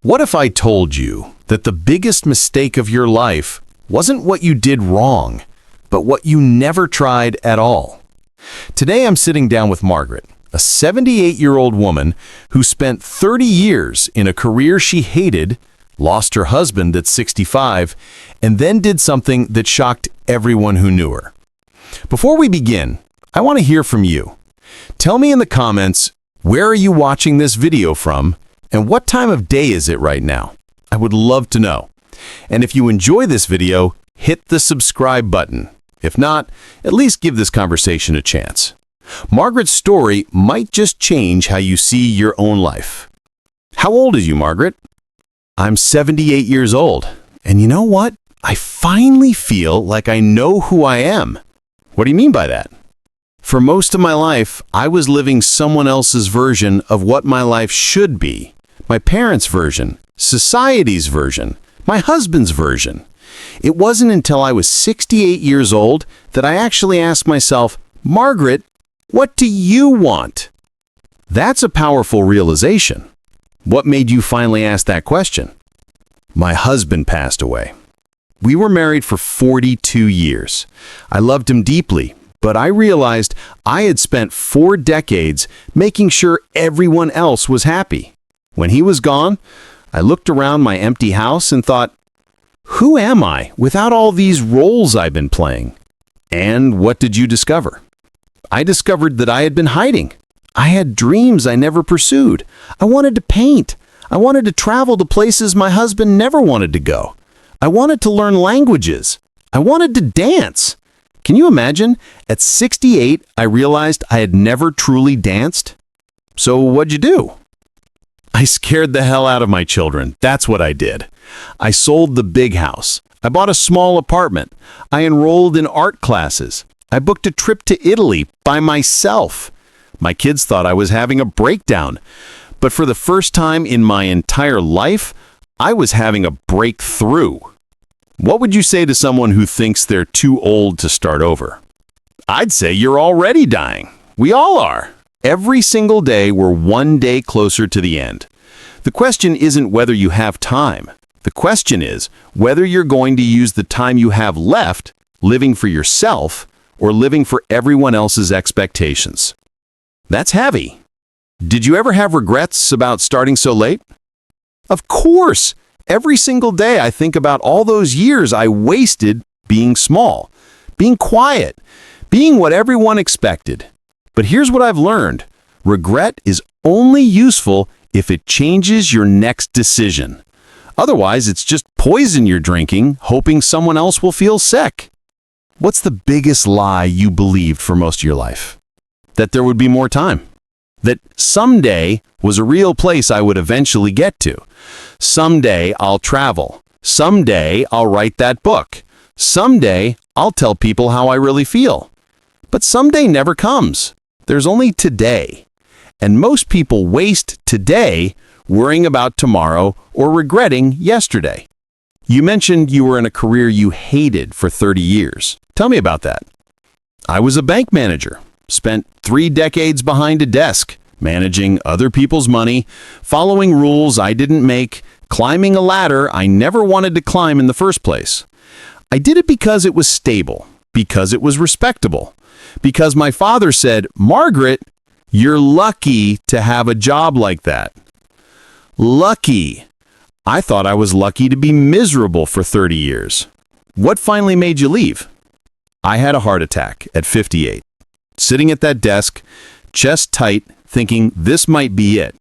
What if I told you that the biggest mistake of your life wasn't what you did wrong, but what you never tried at all? Today I'm sitting down with Margaret, a 78-year-old woman who spent 30 years in a career she hated, lost her husband at 65, and then did something that shocked everyone who knew her. Before we begin, I want to hear from you. Tell me in the comments, where are you watching this video from, and what time of day is it right now? I would love to know. And if you enjoy this video, hit the subscribe button. If not, at least give this conversation a chance. Margaret's story might just change how you see your own life. How old are you, Margaret? I'm 78 years old. And you know what? I finally feel like I know who I am. What do you mean by that? For most of my life, I was living someone else's version of what my life should be. My parents' version, society's version, my husband's version. It wasn't until I was 68 years old that I actually asked myself, Margaret, what do you want? That's a powerful realization. What made you finally ask that question? My husband passed away. We were married for 42 years. I loved him deeply, but I realized I had spent 4 decades making sure everyone else was happy. When he was gone, I looked around my empty house and thought, who am I without all these roles I've been playing? And what did you discover? I discovered that I had been hiding. I had dreams I never pursued. I wanted to paint. I wanted to travel to places my husband never wanted to go. I wanted to learn languages. I wanted to dance. Can you imagine? At 68, I realized I had never truly danced. So what'd you do? I scared the hell out of my children. That's what I did. I sold the big house. I bought a small apartment. I enrolled in art classes. I booked a trip to Italy by myself. My kids thought I was having a breakdown. But for the first time in my entire life, I was having a breakthrough. What would you say to someone who thinks they're too old to start over? I'd say you're already dying. We all are. Every single day, we're one day closer to the end. The question isn't whether you have time. The question is whether you're going to use the time you have left living for yourself or living for everyone else's expectations. That's heavy. Did you ever have regrets about starting so late? Of course. Every single day I think about all those years I wasted being small, being quiet, being what everyone expected. But here's what I've learned. Regret is only useful if it changes your next decision. Otherwise, it's just poison you're drinking, hoping someone else will feel sick. What's the biggest lie you believed for most of your life? That there would be more time. That someday was a real place I would eventually get to. Someday I'll travel. Someday I'll write that book. Someday I'll tell people how I really feel. But someday never comes. There's only today. And most people waste today worrying about tomorrow or regretting yesterday. You mentioned you were in a career you hated for 30 years. Tell me about that. I was a bank manager. Spent 3 decades behind a desk, managing other people's money, following rules I didn't make, climbing a ladder I never wanted to climb in the first place. I did it because it was stable, because it was respectable, because my father said, Margaret, you're lucky to have a job like that. Lucky. I thought I was lucky to be miserable for 30 years. What finally made you leave? I had a heart attack at 58. Sitting at that desk, chest tight, thinking this might be it.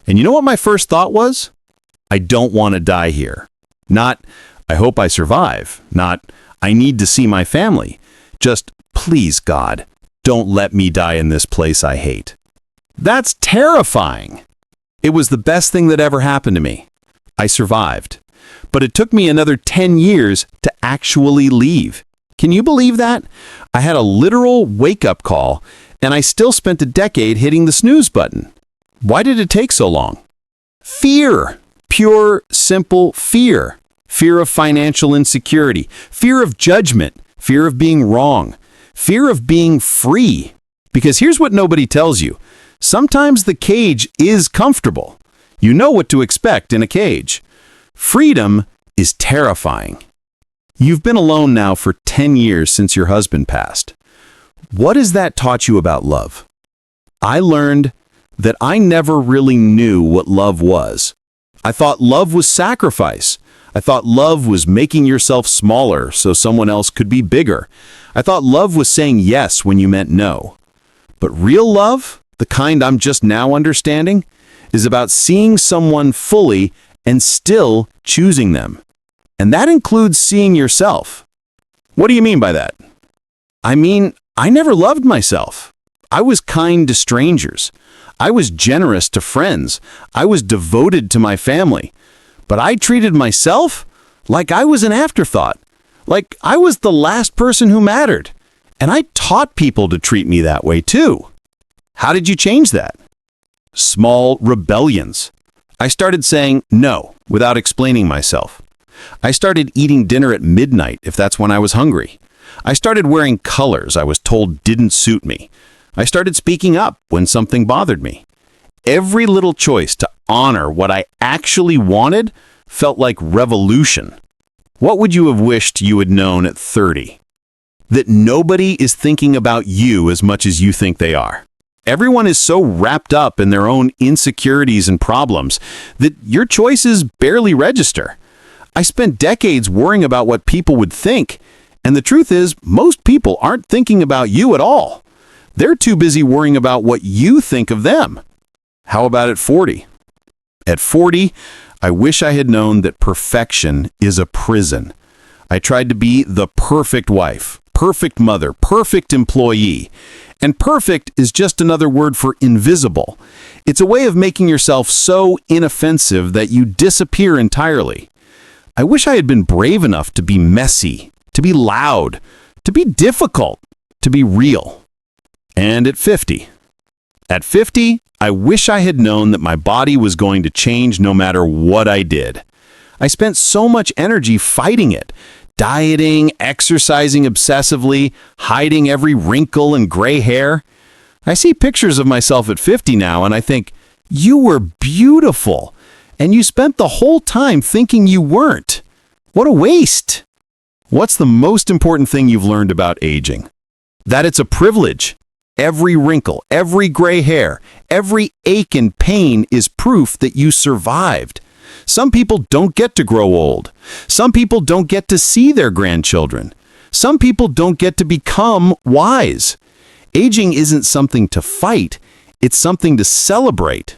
And you know what my first thought was? I don't want to die here. Not, I hope I survive. Not, I need to see my family. Just, please, God, don't let me die in this place I hate. That's terrifying. It was the best thing that ever happened to me. I survived. But it took me another 10 years to actually leave. Can you believe that? I had a literal wake-up call, and I still spent a decade hitting the snooze button. Why did it take so long? Fear. Pure, simple fear. Fear of financial insecurity. Fear of judgment. Fear of being wrong. Fear of being free. Because here's what nobody tells you. Sometimes the cage is comfortable. You know what to expect in a cage. Freedom is terrifying. You've been alone now for 10 years since your husband passed. What has that taught you about love? I learned that I never really knew what love was. I thought love was sacrifice. I thought love was making yourself smaller so someone else could be bigger. I thought love was saying yes when you meant no. But real love, the kind I'm just now understanding, is about seeing someone fully and still choosing them. And that includes seeing yourself. What do you mean by that? I mean, I never loved myself. I was kind to strangers. I was generous to friends. I was devoted to my family. But I treated myself like I was an afterthought, like I was the last person who mattered. And I taught people to treat me that way too. How did you change that? Small rebellions. I started saying no without explaining myself. I started eating dinner at midnight if that's when I was hungry. I started wearing colors I was told didn't suit me. I started speaking up when something bothered me. Every little choice to honor what I actually wanted felt like revolution. What would you have wished you had known at 30? That nobody is thinking about you as much as you think they are. Everyone is so wrapped up in their own insecurities and problems that your choices barely register. I spent decades worrying about what people would think, and the truth is, most people aren't thinking about you at all. They're too busy worrying about what you think of them. How about at 40? At 40, I wish I had known that perfection is a prison. I tried to be the perfect wife, perfect mother, perfect employee. And perfect is just another word for invisible. It's a way of making yourself so inoffensive that you disappear entirely. I wish I had been brave enough to be messy, to be loud, to be difficult, to be real. And at 50. At 50, I wish I had known that my body was going to change no matter what I did. I spent so much energy fighting it, dieting, exercising obsessively, hiding every wrinkle and gray hair. I see pictures of myself at 50 now and I think, you were beautiful, and you spent the whole time thinking you weren't. What a waste. What's the most important thing you've learned about aging? That it's a privilege. Every wrinkle, every gray hair, every ache and pain is proof that you survived. Some people don't get to grow old. Some people don't get to see their grandchildren. Some people don't get to become wise. Aging isn't something to fight. It's something to celebrate.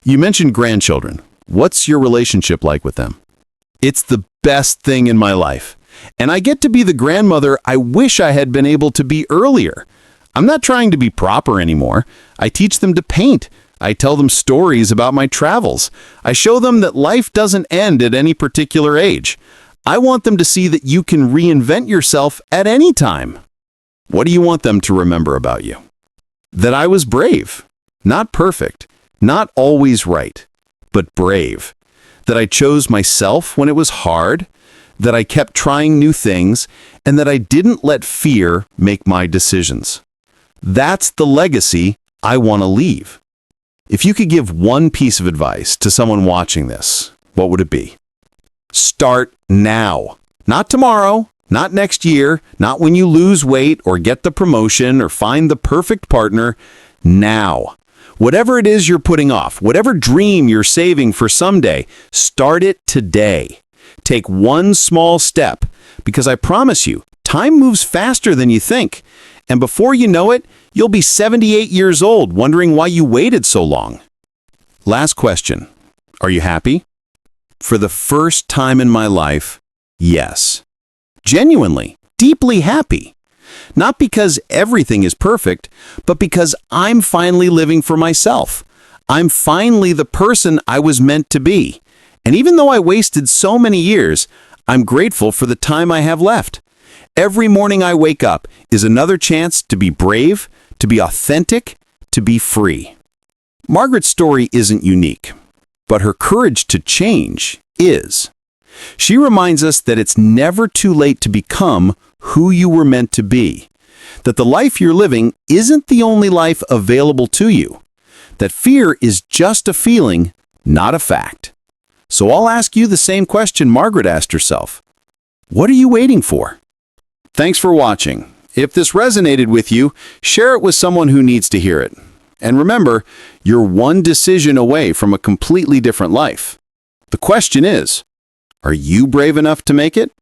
You mentioned grandchildren. What's your relationship like with them? It's the best thing in my life. And I get to be the grandmother I wish I had been able to be earlier. I'm not trying to be proper anymore. I teach them to paint. I tell them stories about my travels. I show them that life doesn't end at any particular age. I want them to see that you can reinvent yourself at any time. What do you want them to remember about you? That I was brave, not perfect, not always right, but brave. That I chose myself when it was hard, that I kept trying new things, and that I didn't let fear make my decisions. That's the legacy I want to leave. If you could give one piece of advice to someone watching this, what would it be? Start now. Not tomorrow, not next year, not when you lose weight or get the promotion or find the perfect partner. Now. Whatever it is you're putting off, whatever dream you're saving for someday, start it today. Take one small step, because I promise you, time moves faster than you think. And before you know it, you'll be 78 years old wondering why you waited so long. Last question. Are you happy? For the first time in my life, yes. Genuinely, deeply happy. Not because everything is perfect, but because I'm finally living for myself. I'm finally the person I was meant to be. And even though I wasted so many years, I'm grateful for the time I have left. Every morning I wake up is another chance to be brave, to be authentic, to be free. Margaret's story isn't unique, but her courage to change is. She reminds us that it's never too late to become who you were meant to be, that the life you're living isn't the only life available to you, that fear is just a feeling, not a fact. So I'll ask you the same question Margaret asked herself. What are you waiting for? Thanks for watching. If this resonated with you, share it with someone who needs to hear it. And remember, you're one decision away from a completely different life. The question is, are you brave enough to make it?